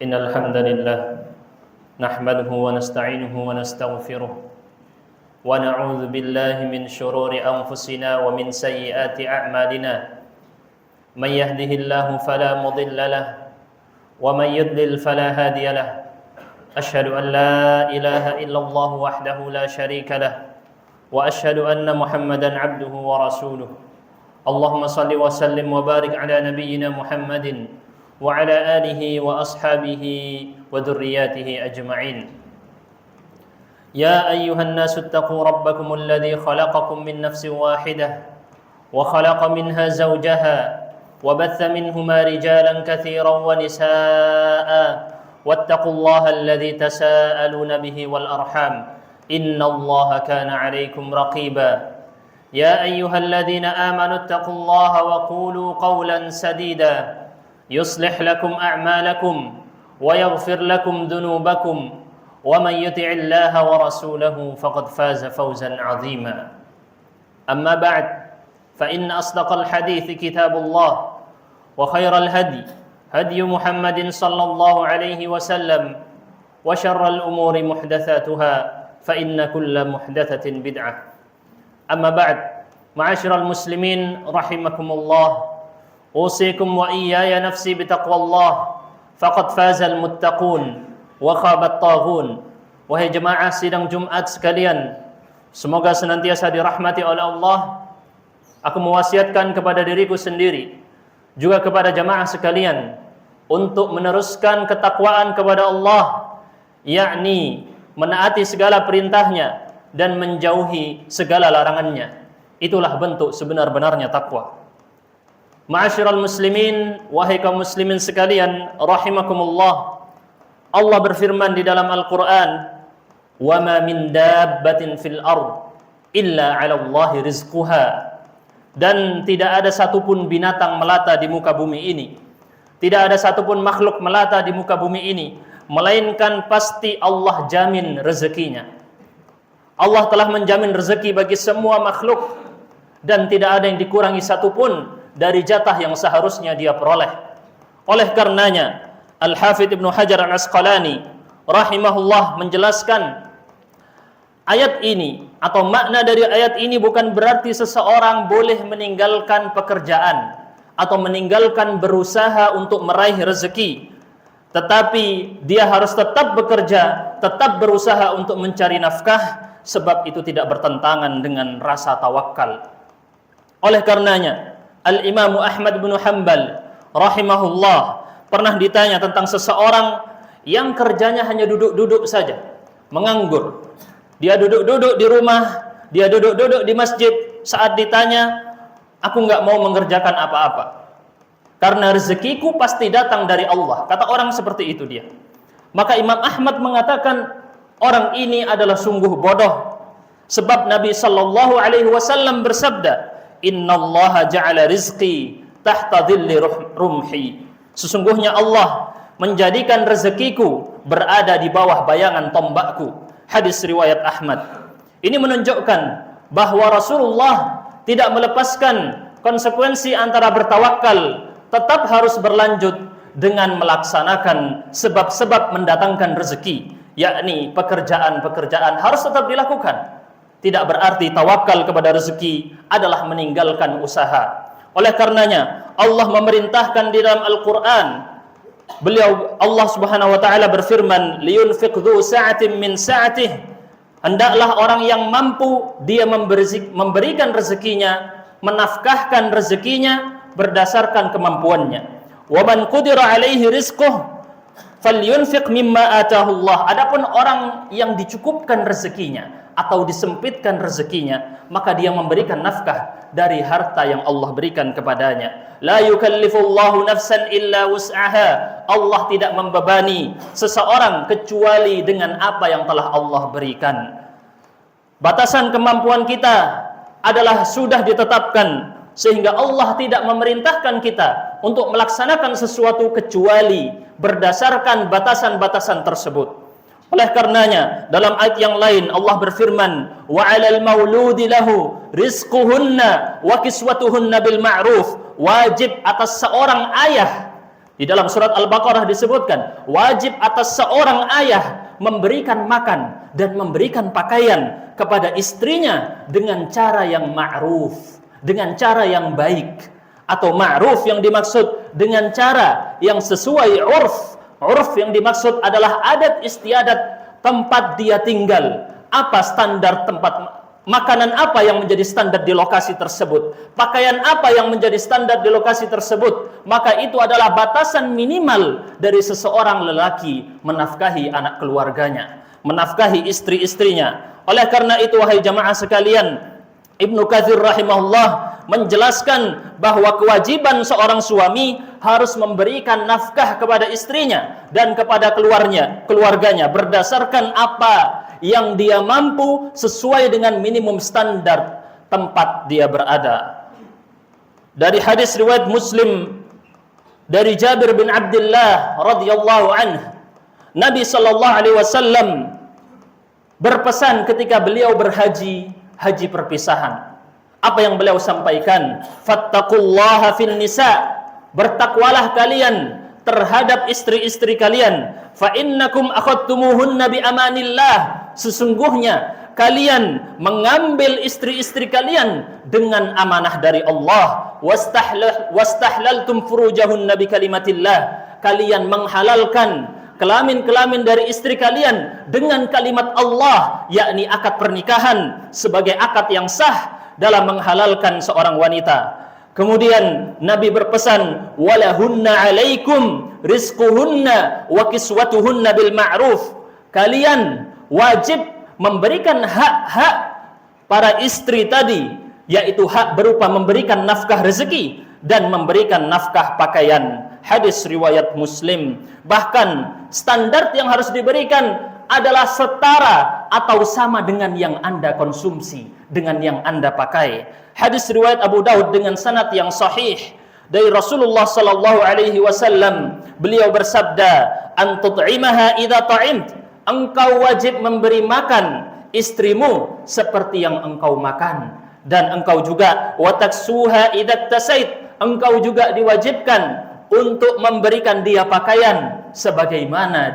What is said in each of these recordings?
إن الحمد لله نحمده ونستعينه ونستغفره ونعوذ بالله من شرور أنفسنا ومن سيئات أعمالنا من يهده الله فلا مضل له ومن يضلل فلا هادي له أشهد أن لا إله إلا الله وحده لا شريك له وأشهد أن محمدا عبده ورسوله اللهم صل وسلم وبارك على نبينا محمد وعلى آله وأصحابه وذرياته أجمعين يا أيها الناس اتقوا ربكم الذي خلقكم من نفس واحدة وخلق منها زوجها وبث منهما رجالا كثيرا ونساء واتقوا الله الذي تساءلون به والأرحام إن الله كان عليكم رقيبا يا أيها الذين آمنوا اتقوا الله وقولوا قولا سديدا يصلح لكم أعمالكم ويغفر لكم ذنوبكم ومن يطع الله ورسوله فقد فاز فوزا عظيما أما بعد فإن أصدق الحديث كتاب الله وخير الهدي هدي محمد صلى الله عليه وسلم وشر الأمور محدثاتها فإن كل محدثة بدعة أما بعد معاشر المسلمين رحمكم الله أوصيكم وإياي نفسي بتقوى الله فقد فاز المتقون وخاب الطاغون. Wahai jemaah sidang Jumat sekalian, semoga senantiasa dirahmati oleh Allah. Aku mewasiatkan kepada diriku sendiri, juga kepada jemaah sekalian, untuk meneruskan ketakwaan kepada Allah, yakni menaati segala perintahnya dan menjauhi segala larangannya. Itulah bentuk sebenar-benarnya takwa. Ma'asyiral muslimin, wahai kaum muslimin sekalian rahimakumullah, Allah berfirman di dalam Al-Qur'an, "Wa ma min dabbatin fil ard illa 'ala Allahi rizquha." Dan tidak ada satupun binatang melata di muka bumi ini, tidak ada satupun makhluk melata di muka bumi ini, melainkan pasti Allah jamin rezekinya. Allah telah menjamin rezeki bagi semua makhluk dan tidak ada yang dikurangi satupun dari jatah yang seharusnya dia peroleh. Oleh karenanya Al-Hafidz Ibnu Hajar Al-Asqalani rahimahullah menjelaskan ayat ini atau makna dari ayat ini bukan berarti seseorang boleh meninggalkan pekerjaan atau meninggalkan berusaha untuk meraih rezeki, tetapi dia harus tetap bekerja, tetap berusaha untuk mencari nafkah, sebab itu tidak bertentangan dengan rasa tawakal. Oleh karenanya Al-Imam Ahmad bin Hanbal rahimahullah pernah ditanya tentang seseorang yang kerjanya hanya duduk-duduk saja, menganggur. Dia duduk-duduk di rumah, dia duduk-duduk di masjid. Saat ditanya, aku nggak mau mengerjakan apa-apa, karena rezekiku pasti datang dari Allah. Kata orang seperti itu dia. Maka Imam Ahmad mengatakan, orang ini adalah sungguh bodoh. Sebab Nabi sallallahu alaihi wasallam bersabda, "Innallaha ja'ala rizqi tahta dhilli rumhi." Sesungguhnya Allah menjadikan rezekiku berada di bawah bayangan tombakku. Hadis riwayat Ahmad. Ini menunjukkan bahwa Rasulullah tidak melepaskan konsekuensi antara bertawakal, tetap harus berlanjut dengan melaksanakan sebab-sebab mendatangkan rezeki, yakni pekerjaan-pekerjaan harus tetap dilakukan. Tidak berarti tawakal kepada rezeki adalah meninggalkan usaha. Oleh karenanya Allah memerintahkan di dalam Al-Qur'an, Allah Subhanahu wa taala berfirman, "Liyunfiq dzu sa'atin min sa'atihi." Hendaklah orang yang mampu dia memberikan rezekinya, menafkahkan rezekinya berdasarkan kemampuannya. "Wa man qudira 'alaihi rizquhu falyunfiq mimma atahu Allah." Adapun orang yang dicukupkan rezekinya atau disempitkan rezekinya, maka dia memberikan nafkah dari harta yang Allah berikan kepadanya. La yukallifullahu nafsan illa wus'aha. Allah tidak membebani seseorang kecuali dengan apa yang telah Allah berikan. Batasan kemampuan kita adalah sudah ditetapkan, sehingga Allah tidak memerintahkan kita untuk melaksanakan sesuatu kecuali berdasarkan batasan-batasan tersebut. Oleh karenanya dalam ayat yang lain Allah berfirman, wa 'alal mauludi lahu rizquhunna wa kiswatuhunna bil ma'ruf. Wajib atas seorang ayah Di dalam surat Al-Baqarah disebutkan, wajib atas seorang ayah memberikan makan dan memberikan pakaian kepada istrinya dengan cara yang ma'ruf, dengan cara yang baik. Atau ma'ruf yang dimaksud dengan cara yang sesuai urf. Urf yang dimaksud adalah adat istiadat tempat dia tinggal. Apa standar tempat, makanan apa yang menjadi standar di lokasi tersebut, pakaian apa yang menjadi standar di lokasi tersebut, maka itu adalah batasan minimal dari seseorang lelaki menafkahi anak keluarganya, menafkahi istri-istrinya. Oleh karena itu, wahai jamaah sekalian, Ibnu Katsir rahimahullah menjelaskan bahwa kewajiban seorang suami harus memberikan nafkah kepada istrinya dan kepada keluarganya berdasarkan apa yang dia mampu sesuai dengan minimum standar tempat dia berada. Dari hadis riwayat Muslim dari Jabir bin Abdullah radhiyallahu anhu, Nabi sallallahu alaihi wasallam berpesan ketika beliau berhaji, haji perpisahan. Apa yang beliau sampaikan? Fattaqullaha fin nisa, bertakwalah kalian terhadap istri-istri kalian. Fa innakum akhadtumuhunna bi amanillah, sesungguhnya kalian mengambil istri-istri kalian dengan amanah dari Allah. Wastahlaltum furujahunna bi kalimatillah, kalian menghalalkan kelamin-kelamin dari istri kalian dengan kalimat Allah, yakni akad pernikahan sebagai akad yang sah dalam menghalalkan seorang wanita. Kemudian Nabi berpesan, walahunna alaikum rizquhunna wa kiswatuhunna bil ma'ruf, kalian wajib memberikan hak-hak para istri tadi, yaitu hak berupa memberikan nafkah rezeki dan memberikan nafkah pakaian. Hadis riwayat Muslim. Bahkan standar yang harus diberikan adalah setara atau sama dengan yang Anda konsumsi, dengan yang Anda pakai. Hadis riwayat Abu Daud dengan sanad yang sahih dari Rasulullah sallallahu alaihi wasallam, beliau bersabda, "An tut'imaha idza ta'imt," engkau wajib memberi makan istrimu seperti yang engkau makan, dan engkau juga wa taksuha idza tasait, engkau juga diwajibkan untuk memberikan dia pakaian sebagaimana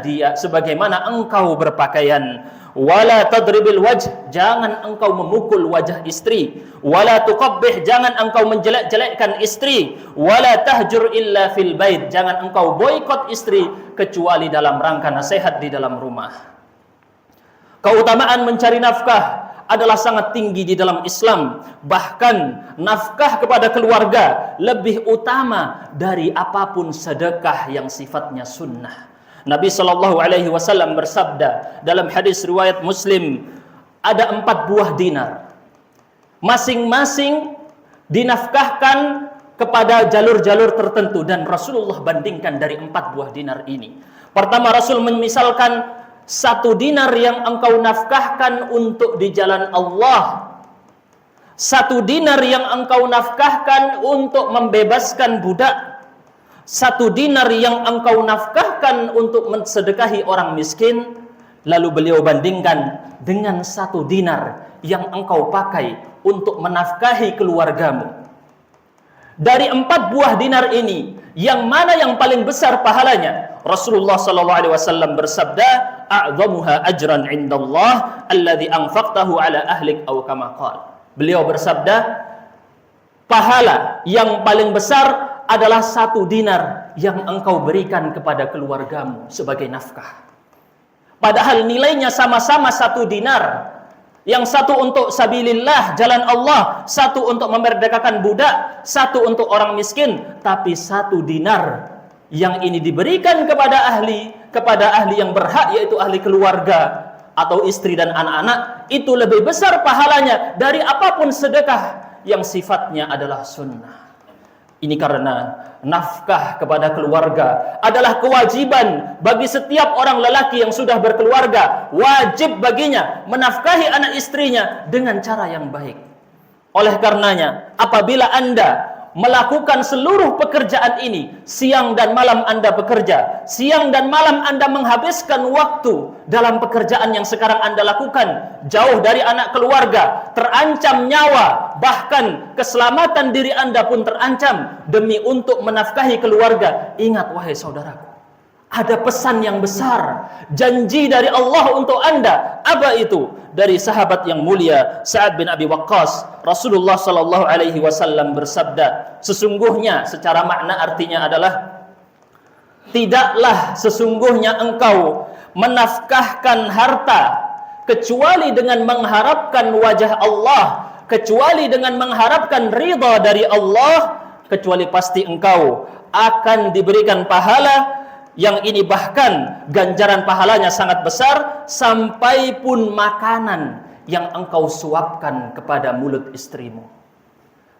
engkau berpakaian. Wala tadribil wajh, jangan engkau memukul wajah istri. Wala tuqabbih, jangan engkau menjelek-jelekkan istri. Wala tahjur illa fil bait, jangan engkau boikot istri kecuali dalam rangka nasihat di dalam rumah. Keutamaan mencari nafkah adalah sangat tinggi di dalam Islam. Bahkan nafkah kepada keluarga lebih utama dari apapun sedekah yang sifatnya sunnah. Nabi sallallahu alaihi wasallam bersabda dalam hadis riwayat Muslim, ada 4 buah dinar. Masing-masing dinafkahkan kepada jalur-jalur tertentu, dan Rasulullah bandingkan dari 4 buah dinar ini. Pertama, Rasul memisalkan 1 dinar yang engkau nafkahkan untuk di jalan Allah, 1 dinar yang engkau nafkahkan untuk membebaskan budak, 1 dinar yang engkau nafkahkan untuk mensedekahi orang miskin. Lalu beliau bandingkan dengan 1 dinar yang engkau pakai untuk menafkahi keluargamu. Dari 4 buah dinar ini, yang mana yang paling besar pahalanya? Rasulullah sallallahu alaihi wasallam bersabda, a'dhamuha ajran 'indallah alladhi anfaqtahu ala ahlik aw kama qala. Beliau bersabda, pahala yang paling besar adalah 1 dinar yang engkau berikan kepada keluargamu sebagai nafkah. Padahal nilainya sama-sama 1 dinar. Yang satu untuk sabilillah, jalan Allah, 1 untuk memerdekakan budak, 1 untuk orang miskin. Tapi 1 dinar yang ini diberikan kepada ahli yang berhak, yaitu ahli keluarga atau istri dan anak-anak, itu lebih besar pahalanya dari apapun sedekah yang sifatnya adalah sunnah. Ini karena nafkah kepada keluarga adalah kewajiban bagi setiap orang lelaki yang sudah berkeluarga. Wajib baginya menafkahi anak istrinya dengan cara yang baik. Oleh karenanya, apabila Anda melakukan seluruh pekerjaan ini. Siang dan malam Anda bekerja, siang dan malam Anda menghabiskan waktu dalam pekerjaan yang sekarang Anda lakukan, jauh dari anak keluarga, terancam nyawa, bahkan keselamatan diri Anda pun terancam demi untuk menafkahi keluarga. Ingat wahai saudaraku, ada pesan yang besar, janji dari Allah untuk Anda. Apa itu? Dari sahabat yang mulia Sa'ad bin Abi Waqqas, Rasulullah sallallahu alaihi wasallam bersabda, sesungguhnya, secara makna artinya adalah, tidaklah sesungguhnya engkau menafkahkan harta kecuali dengan mengharapkan wajah Allah, kecuali dengan mengharapkan ridha dari Allah, kecuali pasti engkau akan diberikan pahala yang ini bahkan ganjaran pahalanya sangat besar, sampai pun makanan yang engkau suapkan kepada mulut istrimu,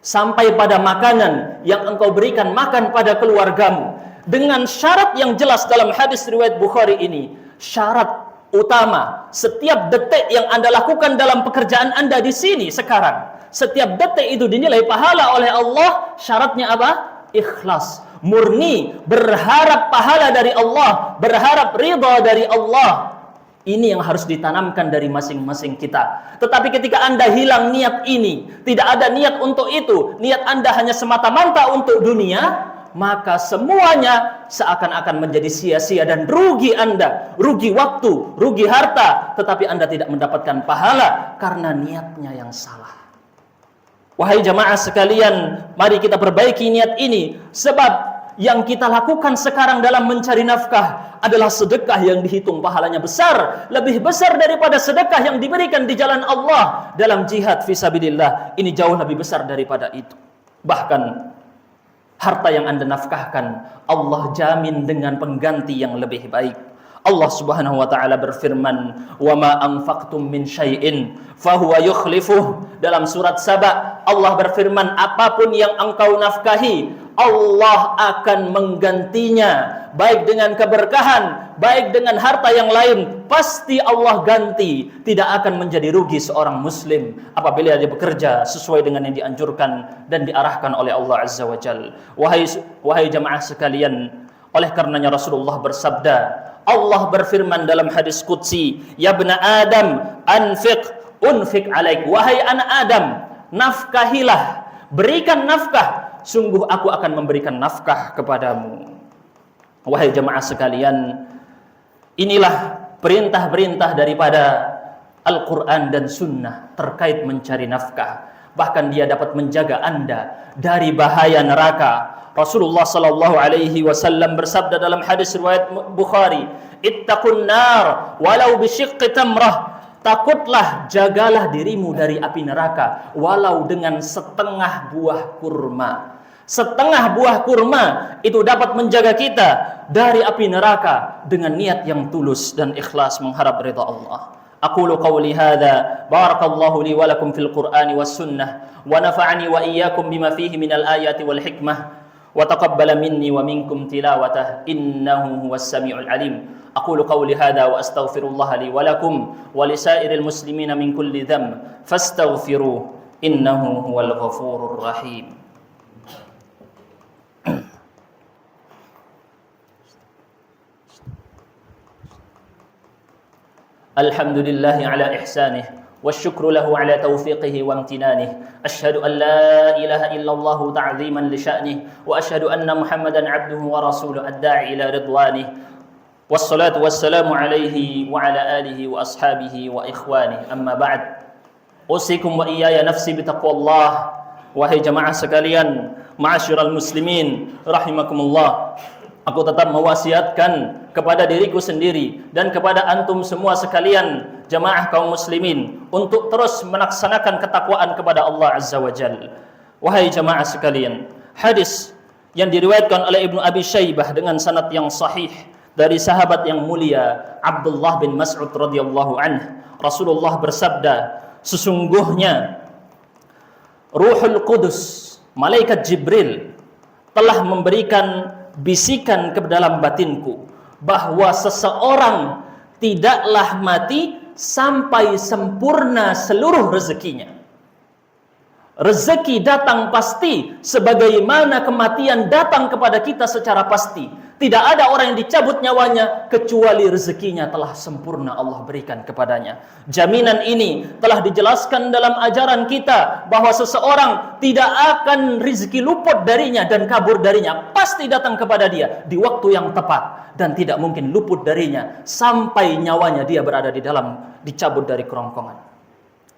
sampai pada makanan yang engkau berikan makan pada keluargamu, dengan syarat yang jelas dalam hadis riwayat Bukhari ini. Syarat utama, setiap detik yang Anda lakukan dalam pekerjaan Anda di sini sekarang, setiap detik itu dinilai pahala oleh Allah. Syaratnya apa? Ikhlas, murni, berharap pahala dari Allah, berharap ridha dari Allah. Ini yang harus ditanamkan dari masing-masing kita. Tetapi ketika Anda hilang niat ini, tidak ada niat untuk itu, niat Anda hanya semata-mata untuk dunia, maka semuanya seakan-akan menjadi sia-sia dan rugi Anda, rugi waktu, rugi harta, tetapi Anda tidak mendapatkan pahala karena niatnya yang salah. Wahai jamaah sekalian, mari kita perbaiki niat ini, sebab yang kita lakukan sekarang dalam mencari nafkah adalah sedekah yang dihitung pahalanya besar, lebih besar daripada sedekah yang diberikan di jalan Allah dalam jihad fisabilillah. Ini jauh lebih besar daripada itu. Bahkan harta yang Anda nafkahkan, Allah jamin dengan pengganti yang lebih baik. Allah Subhanahu wa taala berfirman, "Wa ma anfaqtum min syai'in fahuwa yukhlifuh." Dalam surat Saba, Allah berfirman, apapun yang engkau nafkahi, Allah akan menggantinya, baik dengan keberkahan, baik dengan harta yang lain, pasti Allah ganti. Tidak akan menjadi rugi seorang muslim apabila dia bekerja sesuai dengan yang dianjurkan dan diarahkan oleh Allah Azza wa Jalla. Wahai jamaah sekalian, oleh karenanya Rasulullah bersabda, Allah berfirman dalam hadis qudsi, "Ya bna Adam, anfiq unfiq alaik." Wahai anak Adam, nafkahilah, berikan nafkah, sungguh aku akan memberikan nafkah kepadamu. Wahai jemaah sekalian, inilah perintah-perintah daripada Al-Quran dan Sunnah terkait mencari nafkah. Bahkan dia dapat menjaga Anda dari bahaya neraka. Rasulullah sallallahu alaihi wasallam bersabda dalam hadis riwayat Bukhari, "Ittaqun nar walau bisyiqqi tamrah." Takutlah, jagalah dirimu dari api neraka walau dengan setengah buah kurma. Setengah buah kurma itu dapat menjaga kita dari api neraka dengan niat yang tulus dan ikhlas mengharap ridha Allah. Aqulu qawli hadza, barakallahu li wa lakum fil Qur'ani was sunnah, wa nafa'ani wa iyyakum bima fihi minal ayati wal hikmah. وتقبل مني ومنكم تلاوته إنه هو السميع العليم أقول قولي هذا وأستغفر الله لي ولكم ولسائر المسلمين من كل ذنب فاستغفروه إنه هو الغفور الرحيم الحمد لله على إحسانه والشكر له على توفيقه وامتنانه أشهد أن لا إله إلا الله تعظيما لشأنه وأشهد أن محمدا عبده ورسوله الداعي إلى رضوانه والصلاة والسلام عليه وعلى آله وأصحابه وإخوانه أما بعد أوصيكم وإياي نفسي بتقوى الله. Wahai jamaah sekalian, ma'asyiral muslimin rahimakumullah, aku tetap mewasiatkan kepada diriku sendiri dan kepada antum semua sekalian, jamaah kaum muslimin, untuk terus melaksanakan ketakwaan kepada Allah Azza wa Jalla. Wahai jamaah sekalian, hadis yang diriwayatkan oleh Ibnu Abi Syaibah dengan sanad yang sahih dari sahabat yang mulia Abdullah bin Mas'ud radhiyallahu anhu, Rasulullah bersabda, sesungguhnya Ruhul Qudus, malaikat Jibril, telah memberikan bisikan ke dalam batinku bahwa seseorang tidaklah mati sampai sempurna seluruh rezekinya. Rezeki datang pasti, sebagaimana kematian datang kepada kita secara pasti. Tidak ada orang yang dicabut nyawanya kecuali rezekinya telah sempurna Allah berikan kepadanya. Jaminan ini telah dijelaskan dalam ajaran kita bahwa seseorang tidak akan rezeki luput darinya dan kabur darinya. Pasti datang kepada dia di waktu yang tepat dan tidak mungkin luput darinya sampai nyawanya dia berada di dalam dicabut dari kerongkongan.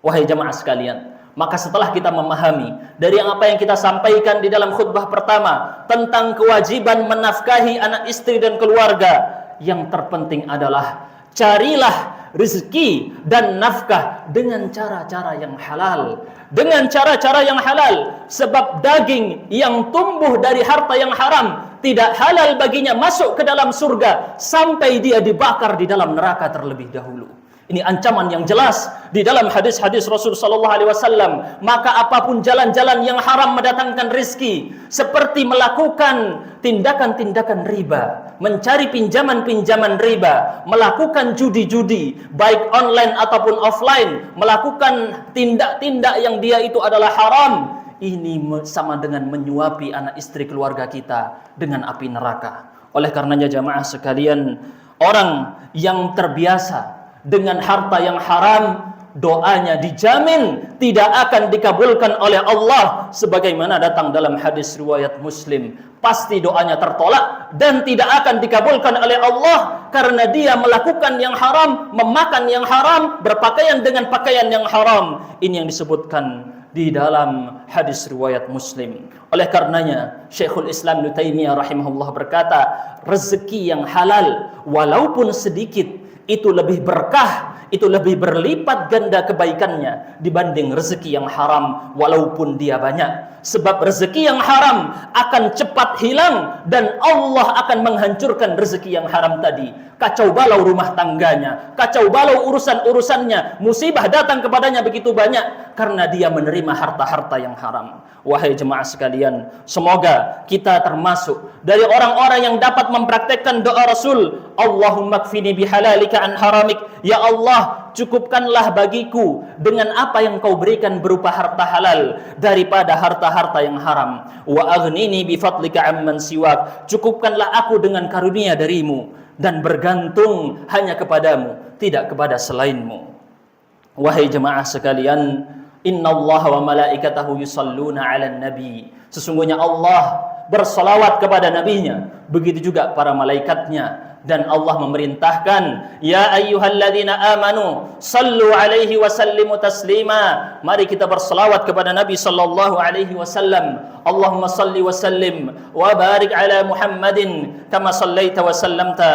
Wahai jamaah sekalian, maka setelah kita memahami dari apa yang kita sampaikan di dalam khutbah pertama tentang kewajiban menafkahi anak istri dan keluarga, yang terpenting adalah carilah rezeki dan nafkah dengan cara-cara yang halal. Dengan cara-cara yang halal, sebab daging yang tumbuh dari harta yang haram tidak halal baginya masuk ke dalam surga sampai dia dibakar di dalam neraka terlebih dahulu. Ini ancaman yang jelas di dalam hadis-hadis Rasul sallallahu alaihi wasallam. Maka apapun jalan-jalan yang haram mendatangkan rezeki, seperti melakukan tindakan-tindakan riba, mencari pinjaman-pinjaman riba, melakukan judi-judi baik online ataupun offline, melakukan tindak-tindak yang dia itu adalah haram, ini sama dengan menyuapi anak istri keluarga kita dengan api neraka. Oleh karenanya jamaah sekalian, orang yang terbiasa dengan harta yang haram, doanya dijamin tidak akan dikabulkan oleh Allah, sebagaimana datang dalam hadis riwayat Muslim. Pasti doanya tertolak dan tidak akan dikabulkan oleh Allah karena dia melakukan yang haram, memakan yang haram, berpakaian dengan pakaian yang haram. Ini yang disebutkan di dalam hadis riwayat Muslim. Oleh karenanya Syekhul Islam Ibnu Taimiyah rahimahullah berkata, rezeki yang halal walaupun sedikit itu lebih berkah, itu lebih berlipat ganda kebaikannya dibanding rezeki yang haram walaupun dia banyak. Sebab rezeki yang haram akan cepat hilang dan Allah akan menghancurkan rezeki yang haram tadi. Kacau balau rumah tangganya, kacau balau urusan-urusannya, musibah datang kepadanya begitu banyak karena dia menerima harta-harta yang haram. Wahai jemaah sekalian, semoga kita termasuk dari orang-orang yang dapat mempraktekkan doa Rasul, Allahumma kfini bihalalika an haramik. Ya Allah, cukupkanlah bagiku dengan apa yang kau berikan berupa harta halal daripada harta-harta yang haram. Wa aghnini bifadlika amman siwak. Cukupkanlah aku dengan karunia darimu dan bergantung hanya kepadamu, tidak kepada selainmu. Wahai jemaah sekalian, innallaha wa malaikatahu yusalluna 'alan nabi. Sesungguhnya Allah bersalawat kepada nabinya, begitu juga para malaikatnya. Dan Allah memerintahkan, ya ayyuhalladzina amanu sallu alaihi wa sallimu taslima. Mari kita bersalawat kepada Nabi sallallahu alaihi wasallam. Allahumma salli wa sallim wa barik ala Muhammadin kama sallaita wa sallamta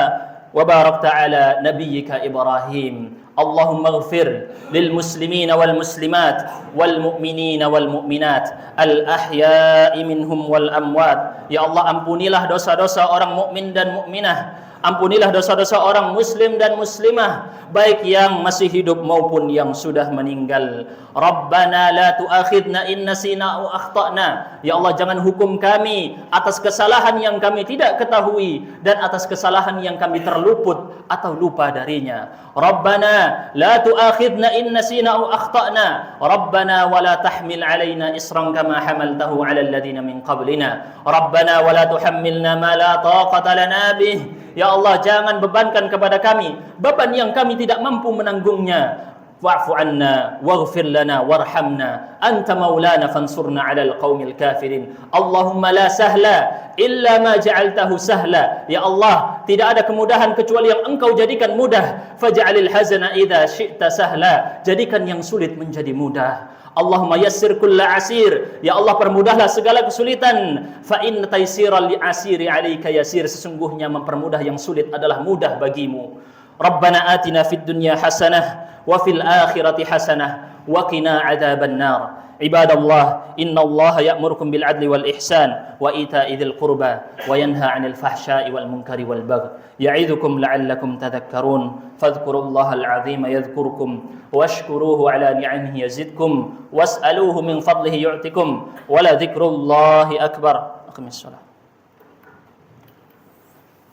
wa barakta ala nabiyyika Ibrahim. Allahumma ighfir lil muslimina wal muslimat wal mu'minina wal mu'minat al ahya'i minhum wal amwat. Ya Allah, ampunilah dosa-dosa orang mukmin dan mukminah. Ampunilah dosa-dosa orang muslim dan muslimah, baik yang masih hidup maupun yang sudah meninggal. Rabbana la tu'akhidna in nasina aw akhtana. Ya Allah, jangan hukum kami atas kesalahan yang kami tidak ketahui dan atas kesalahan yang kami terluput atau lupa darinya. Rabbana la tu'akhidna in nasina aw akhtana. Rabbana wa la tahmil alaina isran kama hamaltahu 'alal ladzina min qablina. Rabbana wa la tuhammilna ma la taqata lana bih. Ya Allah, jangan bebankan kepada kami beban yang kami tidak mampu menanggungnya. Wa'fu anna waghfir lana warhamna anta maulana fansurna 'alal qaumil kafirin. Allahumma la sahla illa ma ja'altahu sahla. Ya Allah, tidak ada kemudahan kecuali yang Engkau jadikan mudah. Faj'alil hazana idza syi'ta sahla. Jadikan yang sulit menjadi mudah. Allahumma yassir kulla asir. Ya Allah, permudahlah segala kesulitan. Fa inna taysiral li asiri 'alaika yasir. Sesungguhnya mempermudah yang sulit adalah mudah bagimu. Rabbana atina fid dunya hasanah wa fil akhirati hasanah wa qina 'adzaban nar. Ibadallah, innallaha ya'murukum bil 'adli wal ihsan wa ita'i dzil qurba wa yanha 'anil fahsya'i wal munkari wal baghi. Ya'idzukum la'allakum tadhakkarun. Fadhkurullahal 'azima yadhkurkum washkuruhu 'ala ni'amihi yazidkum was'aluhu min fadlihi yu'tikum wa la dzikrullahi akbar. Aqimis shalah.